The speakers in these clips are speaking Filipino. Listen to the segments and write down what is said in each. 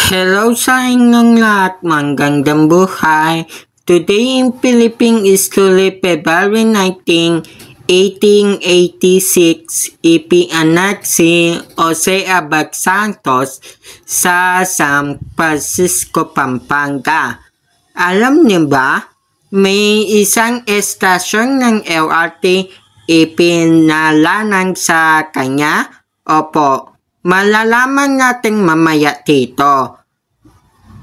Hello sa inyong lahat, magandang buhay. Today in Philippines is today February 19, 1886, ipinanak si Jose Abad Santos sa San Francisco, Pampanga. Alam niyo ba, may isang estasyon ng LRT ipinalanan sa kanya? Opo. Malalaman natin mamaya dito.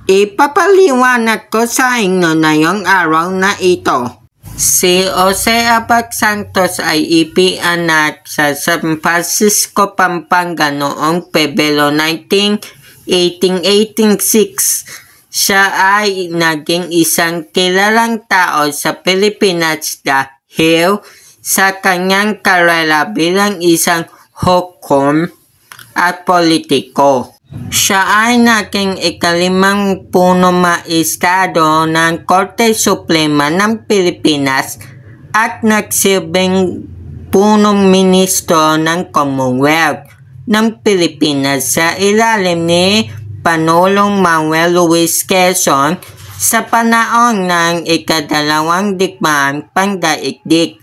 Ipapaliwanag ko sa inyo na yung araw na ito. Si Jose Abad Santos ay ipinanak sa San Francisco, Pampanga noong Pebrero 19, 1886. Siya ay naging isang kilalang tao sa Pilipinas dahil sa kanyang karera bilang isang hukom at politiko. Siya ay naging ikalimang punong maestrado ng Korte Suprema ng Pilipinas at nagsilbing punong ministro ng Commonwealth ng Pilipinas sa ilalim ni Pangulong Manuel Luis Quezon sa panahon ng ikadalawang digmaang pandaigdig.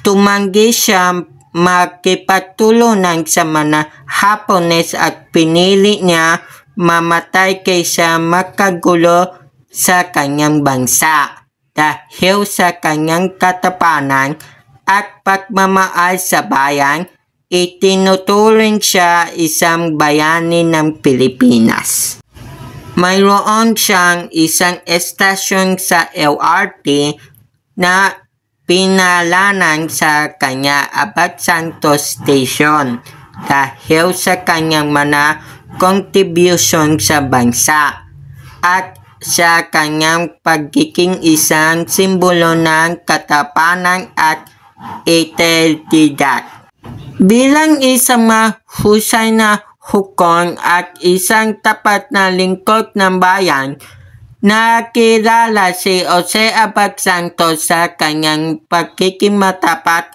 Tumanggi siya makipagtulungan sa mga Hapones at pinili niya mamatay kaysa makagulo sa kanyang bansa dahil sa kanyang katapangan at pagmamahal sa bayan. Itinuturing siya isang bayani ng Pilipinas. Mayroon siyang isang estasyon sa LRT na pinalanan sa kanya Abad Santos Station dahil sa kanyang mga contribution sa bansa at sa kanyang pagiging isang simbolo ng katapangan at integridad. Bilang isang mahusay na hukom at isang tapat na lingkod ng bayan, nakilala si Jose Abad Santos sa kanyang pagiging matapat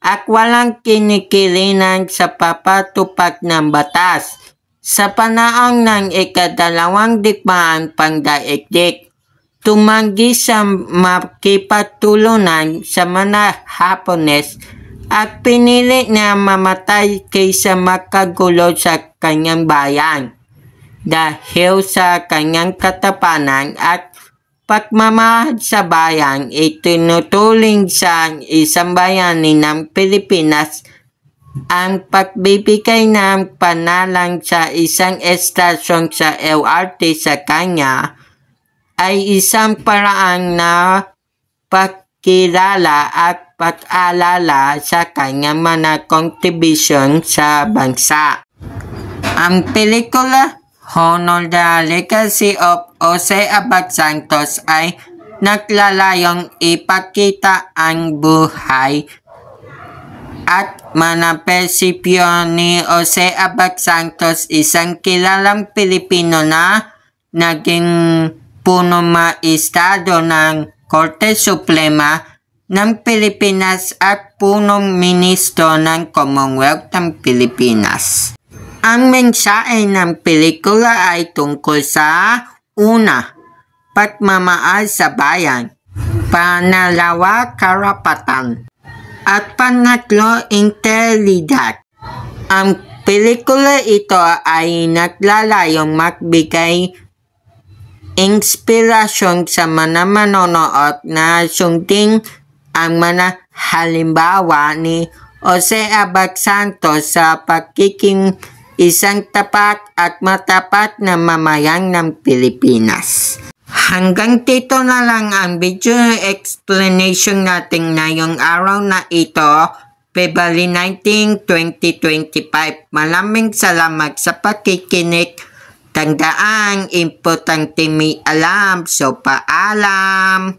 at walang kinikilingan sa papatupad ng batas. Sa panahon ng ikadalawang digmaang pandaigdig, tumanggi sa makipagtulungan sa mga Hapones at pinili niya mamatay kaysa makagulo sa kanyang bayan. Dahil sa kanyang katapangan at pagmamahal sa bayan, itinuturing sa isang bayani ng Pilipinas. Ang pagbibigay ng panalang sa isang estasyon sa LRT sa kanya ay isang paraan na pagkilala at pag-alala sa kanyang mga contribution sa bansa. Ang pelikula Honor the Legacy of Jose Abad Santos ay naglalayong ipakita ang buhay at mga prinsipyo ni Jose Abad Santos, isang kilalang Pilipino na naging punong maestrado ng Korte Suprema ng Pilipinas at punong ministro ng Commonwealth ng Pilipinas. Ang mensahe ng pelikula ay tungkol sa una, pagmamahal sa bayan, pangalawa, karapatan, at pangatlo, integridad. Ang pelikula ito ay naglalayong magbigay inspirasyon sa mga manonood na sundin ang mga halimbawa ni Jose Abad Santos sa pagiging isang tapat at matapat na mamayan ng Pilipinas. Hanggang dito na lang ang video explanation natin ngayong araw na ito, February 19, 2025. Maraming salamat sa pakikinig. Tandaan, importante may alam. So, paalam!